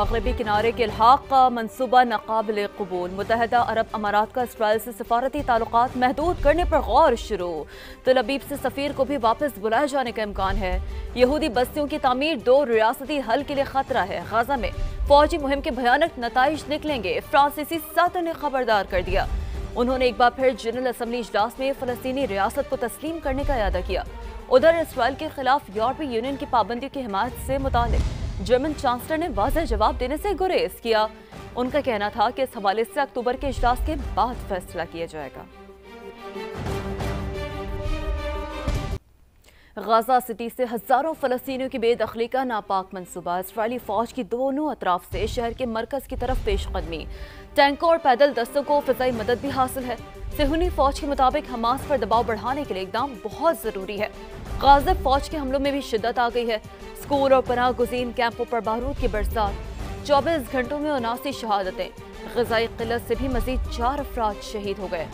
مغربی کنارے کے الحاق کا منصوبہ ناقابل قبول، متحدہ عرب امارات کا اسرائیل سے سفارتی تعلقات محدود کرنے پر غور شروع، تل ابیب سے سفیر کو بھی واپس بلائے جانے کا امکان ہے، یہودی بستیوں کی تعمیر 2 ریاستی حل کے لیے خطرہ ہے، غزہ میں فوجی مہم کے بھیانک نتائج نکلیں گے، فرانسیسی صدر نے خبردار کر دیا، انہوں نے ایک بار پھر جنرل اسمبلی اجلاس میں فلسطینی ریاست کو تسلیم کرنے کا اعادہ کیا۔ ادھر اسرائیل کے خلاف یورپی یونین کی پابندیوں کی حمایت سے متعلق جرمن چانسلر نے واضح جواب دینے سے گریز کیا، ان کا کہنا تھا کہ اس حوالے سے اکتوبر کے اجلاس کے بعد فیصلہ کیا جائے گا۔ غزہ سٹی سے ہزاروں فلسطینیوں کی بے دخلی کا ناپاک منصوبہ، اسرائیلی فوج کی دونوں اطراف سے شہر کے مرکز کی طرف پیش قدمی، ٹینکوں اور پیدل دستوں کو فضائی مدد بھی حاصل ہے۔ صہیونی فوج کے مطابق حماس پر دباؤ بڑھانے کے لیے اقدام بہت ضروری ہے۔ غازہ فوج کے حملوں میں بھی شدت آ گئی ہے، اسکول اور پناہ گزین کیمپوں پر بارود کی برسات، 24 گھنٹوں میں 79 شہادتیں، غذائی قلت سے بھی مزید 4 افراد شہید ہو گئے۔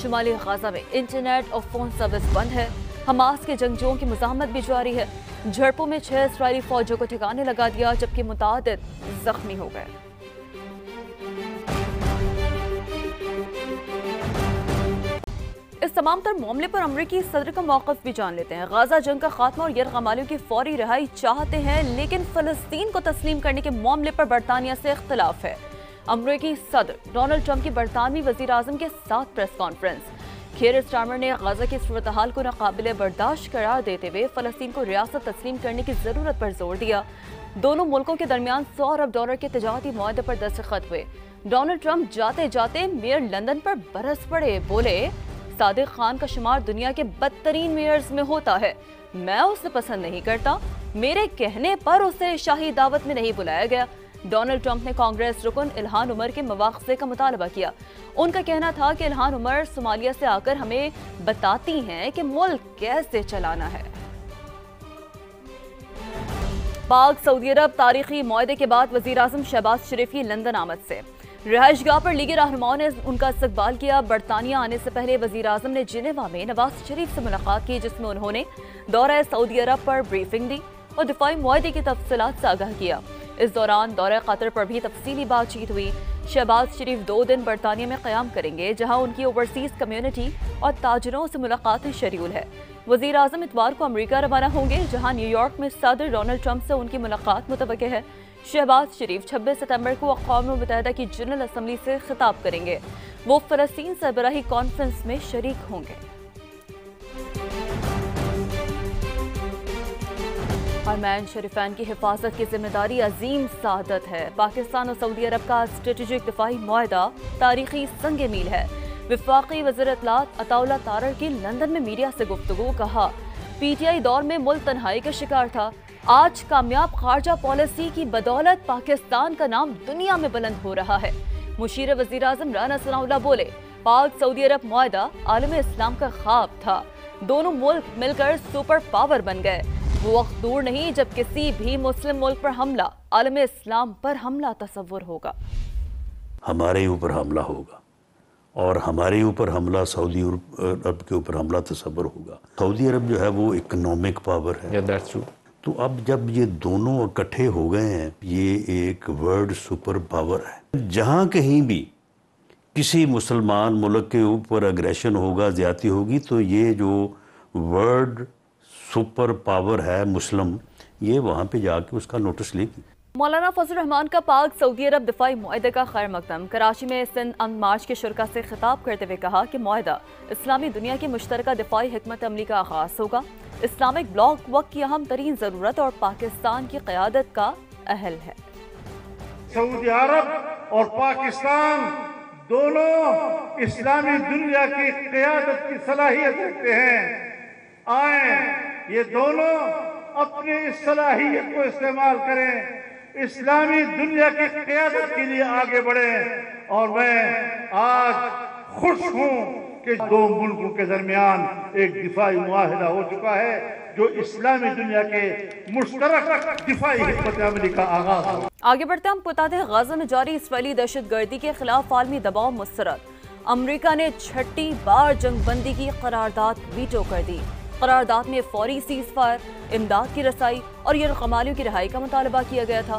شمالی غزہ میں انٹرنیٹ اور فون سروس بند ہے، حماس کے جنگجوؤں کی مزاحمت بھی جاری ہے، جھڑپوں میں 6 اسرائیلی فوجیوں کو ٹھکانے لگا دیا جبکہ متعدد زخمی ہو گئے۔ اس تمام تر معاملے پر امریکی صدر کا موقف بھی جان لیتے ہیں۔ غزہ جنگ کا خاتمہ اور یرغمالیوں کی فوری رہائی چاہتے ہیں، لیکن فلسطین کو تسلیم کرنے کے معاملے پر برطانیہ سے اختلاف ہے۔ امریکی صدر ڈونلڈ ٹرمپ کی برطانوی وزیر اعظم کے ساتھ پریس کانفرنس، کیئر سٹارمر نے غزہ کی صورتحال کو ناقابل برداشت قرار دیتے ہوئے فلسطین کو ریاست تسلیم کرنے کی ضرورت پر زور دیا۔ دونوں ملکوں کے درمیان $100 ارب کے تجارتی معاہدے پر دستخط ہوئے۔ ڈونلڈ ٹرمپ جاتے جاتے میئر لندن پر برس پڑے، بولے صادق خان کا شمار دنیا کے بدترین میئرز میں ہوتا ہے، میں اسے پسند نہیں کرتا، میرے کہنے پر اسے شاہی دعوت میں نہیں بلایا گیا۔ ڈونلڈ ٹرمپ نے کانگریس رکن الہان عمر کے مواخذے کا مطالبہ کیا، ان کا کہنا تھا کہ الہان عمر صومالیہ سے آ کر ہمیں بتاتی ہیں کہ ملک کیسے چلانا ہے۔ پاک سعودی عرب تاریخی معاہدے کے بعد وزیر اعظم شہباز شریف کی لندن آمد سے رہائش گاہ پر لیگی رہنماؤں نے ان کا استقبال کیا۔ برطانیہ آنے سے پہلے وزیر اعظم نے جنیوا میں نواز شریف سے ملاقات کی، جس میں انہوں نے دورہ سعودی عرب پر بریفنگ دی اور دفاعی معاہدے کی تفصیلات سے آگاہ کیا۔ اس دوران دورہ قطر پر بھی تفصیلی بات چیت ہوئی۔ شہباز شریف 2 دن برطانیہ میں قیام کریں گے، جہاں ان کی اوورسیز کمیونٹی اور تاجروں سے ملاقاتیں شیڈول ہے۔ وزیر اعظم اتوار کو امریکہ روانہ ہوں گے، جہاں نیو یارک میں صدر ڈونلڈ ٹرمپ سے ان کی ملاقات متوقع ہے۔ شہباز شریف 26 ستمبر کو اقوام متحدہ کی جنرل اسمبلی سے خطاب کریں گے، وہ فلسطین سربراہی کانفرنس میں شریک ہوں گے۔ حرمین شریفین کی حفاظت کی ذمہ داری عظیم سعادت ہے۔ پاکستان اور سعودی عرب کا اسٹریٹجک دفاعی معاہدہ تاریخی سنگ میل ہے۔ وفاقی وزیر اطلاعات عطا اللہ تارڑ کی لندن میں میڈیا سے گفتگو، کہا پی ٹی آئی دور میں ملک تنہائی کا شکار تھا، آج کامیاب خارجہ پالیسی کی بدولت پاکستان کا نام دنیا میں بلند ہو رہا ہے۔ مشیر وزیر اعظم رانا ثناء اللہ بولے پاک سعودی عرب معاہدہ عالم اسلام کا خواب تھا، دونوں ملک مل کر سپر پاور بن گئے، وہ وقت دور نہیں جب کسی بھی مسلم ملک پر حملہ عالم اسلام پر حملہ تصور ہوگا۔ ہمارے اوپر حملہ ہوگا اور ہمارے اوپر حملہ سعودی عرب کے اوپر حملہ تصور ہوگا۔ سعودی عرب جو ہے وہ اکنامک پاور ہے، تو اب جب یہ دونوں اکٹھے ہو گئے ہیں، یہ ایک ورلڈ سپر پاور ہے۔ جہاں کہیں بھی کسی مسلمان ملک کے اوپر اگریشن ہوگا، زیادتی ہوگی، تو یہ جو ورلڈ سپر پاور ہے مسلم، یہ وہاں پہ جا کے اس کا نوٹس لے گی۔ مولانا فضل الرحمان کا پاک سعودی عرب دفاعی معاہدے کا خیر مقدم، کراچی میں سندھ امن مارچ کے شرکاء سے خطاب کرتے ہوئے کہا کہ معاہدہ اسلامی دنیا کی مشترکہ دفاعی حکمت عملی کا آغاز ہوگا، اسلامک بلاک وقت کی اہم ترین ضرورت اور پاکستان کی قیادت کا اہل ہے۔ سعودی عرب اور پاکستان دونوں اسلامی دنیا کی قیادت کی صلاحیت رکھتے ہیں، آئیں یہ دونوں اپنی اس صلاحیت کو استعمال کریں، اسلامی دنیا کی قیادت کے لیے آگے بڑھیں، اور میں آج خوش ہوں کہ 2 ملکوں کے درمیان ایک دفاعی معاہدہ ہو چکا ہے جو اسلامی دنیا کے مشترک دفاعی حکمت عملی کا آغاز ہو۔ آگے بڑھتے ہم بتاتے ہیں غزہ میں جاری اسرائیلی دہشت گردی کے خلاف عالمی دباؤ مسترد، امریکہ نے 6ٹی بار جنگ بندی کی قرارداد ویٹو کر دی۔ قرارداد میں فوری سیز فائر، امداد کی رسائی اور یرغمالیوں کی رہائی کا مطالبہ کیا گیا تھا۔